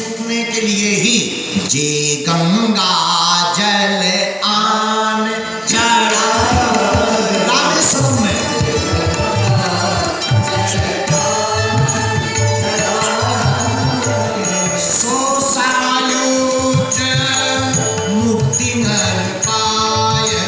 छूटने के लिए ही जे गंगा जल आन चढ़ा रामेश्वरम में सो सायुज मुक्ति नर पाए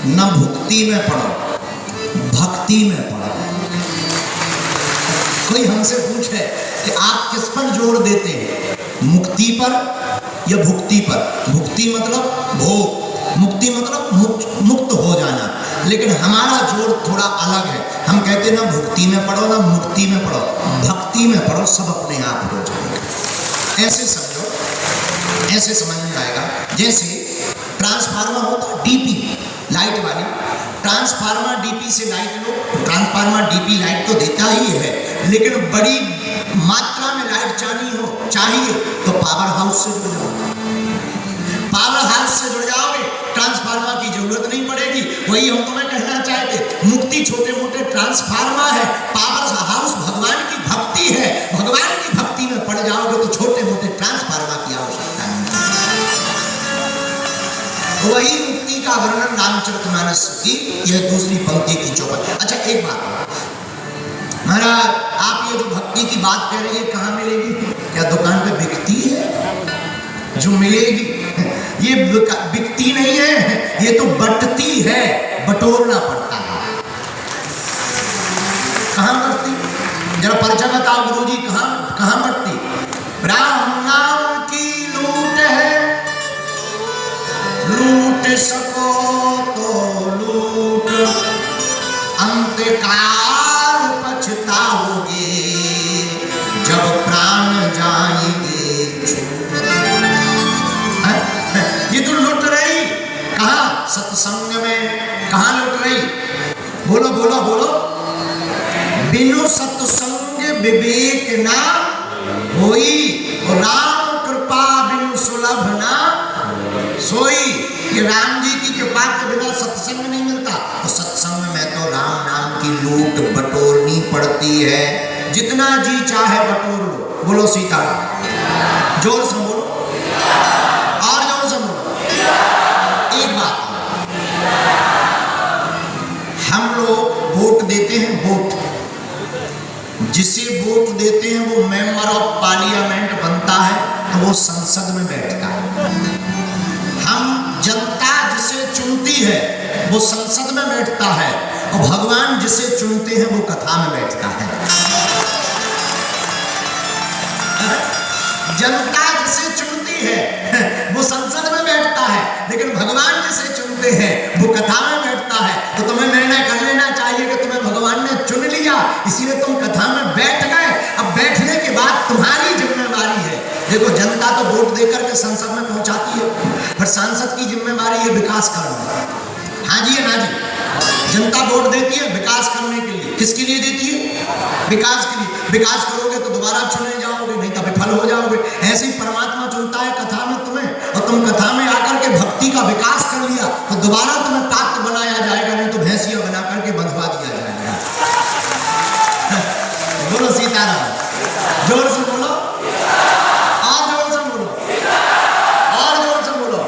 न भुक्ति में पढ़ो, भक्ति में पढ़ो। कोई हमसे पूछे कि आप किस पर जोर देते हैं, मुक्ति पर या भुक्ति पर? भुक्ति मतलब भोग, मुक्ति मतलब मुक्त हो जाना। लेकिन हमारा जोर थोड़ा अलग है। हम कहते हैं ना भुक्ति में पढ़ो ना मुक्ति में पढ़ो, भक्ति में पढ़ो, सब अपने आप हो जाएगा। ऐसे समझो, ऐसे समझ में आएगा। जैसे ट्रांसफार्मर होता डीपी लाइट वाली, ट्रांसफार्मर डीपी से लाइट लो, ट्रांसफार्मर डीपी लाइट तो देता ही है, लेकिन बड़ी मात्रा में लाइट चाहिए तो पावर हाउस से जुड़ जाओ। पावर हाउस से जुड़ जाओगे, ट्रांसफार्मर की जरूरत नहीं पड़ेगी। वही हम तुम्हें कहना चाहते, मुक्ति छोटे मोटे ट्रांसफार्मर है, पावर हाउस भगवान की भक्ति है। भगवान की भक्ति में पड़ जाओगे तो छोटे मोटे ट्रांसफार्मर की आवश्यकता नहीं। वही मुक्ति का वर्णन रामचरितमानस की यह दूसरी पंक्ति की चौपाई। अच्छा एक बात महाराज, आप ये जो भक्ति की बात कह रही है कहाँ मिलेगी? क्या दुकान पे बिकती है जो मिलेगी? ये बिकती नहीं है, ये तो बटती है, बटोरना पड़ता है। कहाँ बटती? जरा पर्चा बताओ गुरुजी, कहाँ बटती? राम नाम की लूट है, लूट सको तो लूट, अंतकाल पछताओगे जब प्राण जाएंगे छूट। ये तो लुट रही कहाँ? सत्संग में। कहाँ लुट रही? बोलो बोलो बोलो। बिनु सत्संग विवेक ना होई, राम कृपा बिनु सुलभ ना सोई। ये राम जी की कृपा के बिना सत्संग नहीं मिलता। तो सत्संग में तो राम नाम की लूट बटोरनी पड़ती है, जितना जी चाहे बटोर लो। बोलो सीताराम, जोर से बोलो और जोर से बोलो। एक बात, हम लोग वोट देते हैं, वोट जिसे वोट देते हैं वो मेंबर ऑफ पार्लियामेंट बनता है, तो वो संसद में बैठता है। हम जनता जिसे चुनती है वो संसद में बैठता है, और भगवान जिसे चुनते हैं वो कथा में बैठता है। जनता जिसे चुनती है वो संसद में बैठता है, लेकिन भगवान जिसे चुनते हैं वो कथा में बैठता है। तो तुम्हें निर्णय कर लेना चाहिए कि तुम्हें भगवान ने चुन लिया, इसीलिए तुम कथा में बैठ गए। अब बैठने के बाद तुम्हारी जिम्मेवारी है। देखो जनता तो वोट देकर के संसद में पहुंचाती है, पर सांसद की जिम्मेवारी है विकास करना। हाँ जी है ना जी। जनता वोट देती है विकास करने के लिए। किसके लिए देती है? विकास के लिए। विकास करोगे तो दोबारा चुने जाओगे, नहीं तो विफल हो जाओगे। ऐसे ही परमात्मा चुनता है कथा में तुम्हें, और तुम कथा में आकर के भक्ति का विकास कर लिया तो दोबारा तुम्हें पात्र बनाया जाएगा, नहीं तो भैंसिया बना करके बंधवा दिया जाएगा। बोलो सीताराम, जोर से बोलो और जोर से बोलो और जोर से बोलो।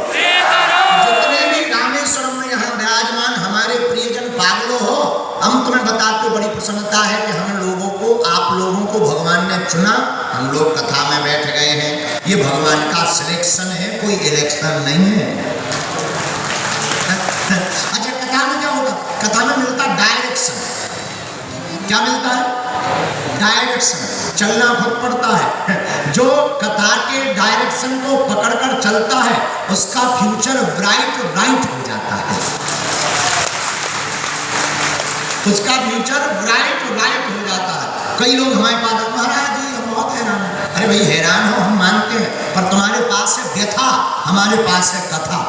जितने भी रामेश्वरम में यहाँ विराजमान हमारे प्रियजन पागलों हो, हम तुम्हें बताते बड़ी प्रसन्नता है कि हम लोगों को, आप लोगों को भगवान ने चुना, हम लोग कथा में बैठ गए हैं। ये भगवान का सिलेक्शन है, कोई इलेक्शन नहीं है। अच्छा कथा में क्या होगा? कथा में मिलता डायरेक्शन। क्या मिलता है? डायरेक्शन, चलना खुद पड़ता है। जो कथा के डायरेक्शन को पकड़कर चलता है उसका फ्यूचर ब्राइट हो जाता है, उसका फ्यूचर ब्राइट हो जाता है। कई लोग हमारे पास, महाराज जी हम बहुत हैरान हैं। अरे भाई हैरान हो, हम मानते हैं, पर तुम्हारे पास है व्यथा, हमारे पास है कथा।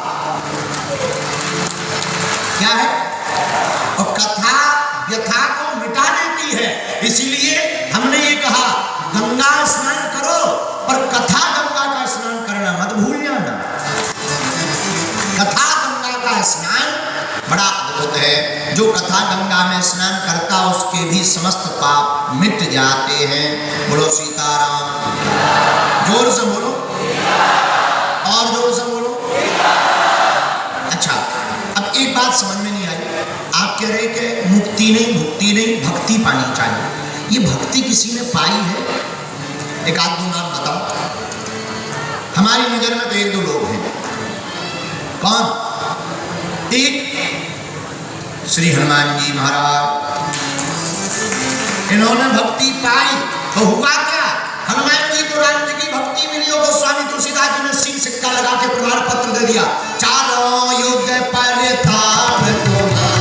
क्या है? और कथा व्यथा को मिटा देती है। इसीलिए हमने ये कहा गंगा स्नान करो, पर कथा गंगा का स्नान करना मत भूल जाना। कथा गंगा का स्नान बड़ा अद्भुत है। जो कथा गंगा में स्नान करता उसके भी समस्त पाप मिट जाते हैं। बोलो सीताराम। जोर से बोलो, और जोर से बोलो। अच्छा, अब एक बात समझ में नहीं आई। आप कह रहे कि मुक्ति नहीं, भुक्ति नहीं, भक्ति पानी चाहिए। ये भक्ति किसी ने पाई है? एक आध दो नाम बताओ। हमारी नजर में तो एक दो लोग हैं। कौन? एक श्री हनुमान जी महाराज, इन्होंने भक्ति पाई तो हुआ क्या? हनुमान जी को राम जी की भक्ति मिली और गोस्वामी तुलसीदास जी ने सिंह सिक्का लगा के प्रमाण पत्र दे दिया। चारों युग परिताप तुम्हारा,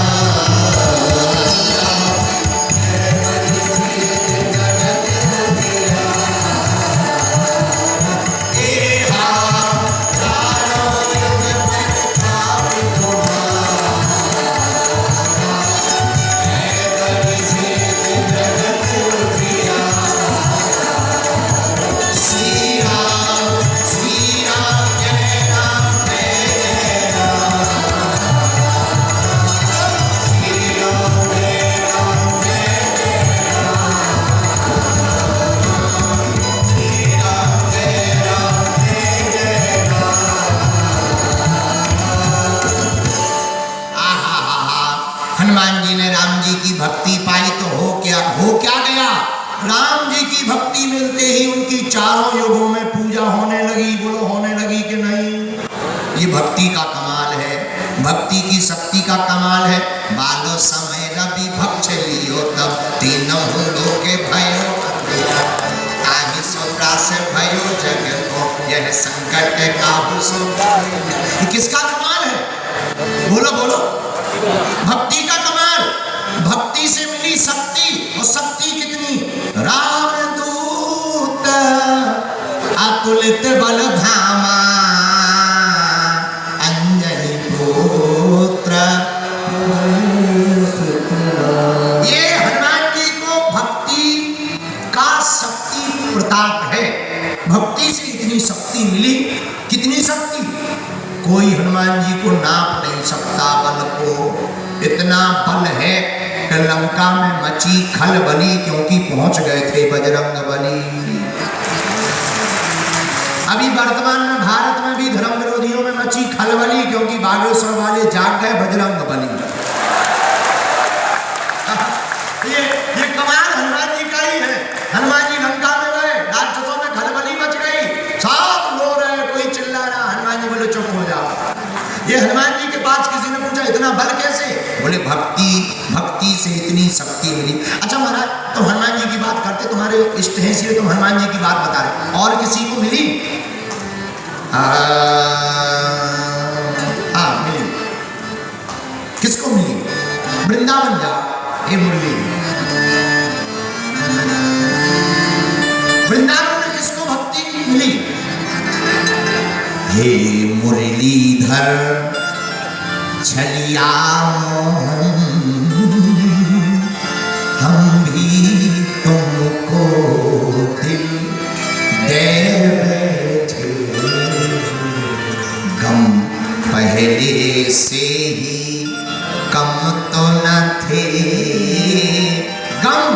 भक्ति पाई तो हो क्या गया? राम जी की भक्ति मिलते ही उनकी चारों युगों में पूजा होने लगी। बोलो होने लगी कि नहीं? ये भक्ति का कमाल है, भक्ति की शक्ति का कमाल है। बालो समय रवि भक्ष लियो तब तीनों लोके भयो, ताहि सोरा से भयो जग को यह संकट काहू सो। ये किसका कमाल है? बोलो बोलो। भक्ति का कमाल। भक्ति से मिली शक्ति, और शक्ति कितनी? राम दूत अतुलित बल धामा, अंजनी पुत्र। ये हनुमान जी को भक्ति का शक्ति प्रताप है। भक्ति से इतनी शक्ति मिली। कितनी शक्ति? कोई हनुमान जी को नाप नहीं सकता बल को। इतना बल है कि लंका में मची खलबली, क्योंकि पहुंच गए थे बजरंग बली। अभी वर्तमान में भारत में भी धर्म विरोधियों में मची खलबली, क्योंकि बागेश्वर वाले जाग गए बजरंग बली। ये कमाल हनुमान जी का ही है। हनुमान जी लंका में गए, राक्षसों में खलबली मच गई, सब रो रहे, कोई चिल्ला रहा। हनुमान जी बोले चुप हो जाओ। ये हनुमान जी के पास किसी ने पूछा इतना बल कैसे? बोले भक्ति से इतनी शक्ति मिली। अच्छा महाराज, तुम हनुमान जी की बात करते, तुम्हारे इष्ट हैं इसलिए तुम हनुमान जी की बात बता रहे, और किसी को मिली? मिली। किसको मिली? वृंदावन जा, ये मुरली। वृंदावन में किसको भक्ति मिली? हे मुरलीधर छलिया हम भी तुमको दिल दे बैठे, गम पहले से ही कम तो न थे, गम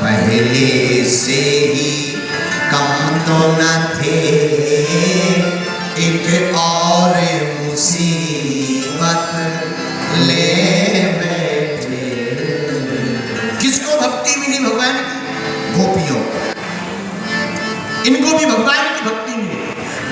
पहले से ही कम तो न थे, एक और मुसीबत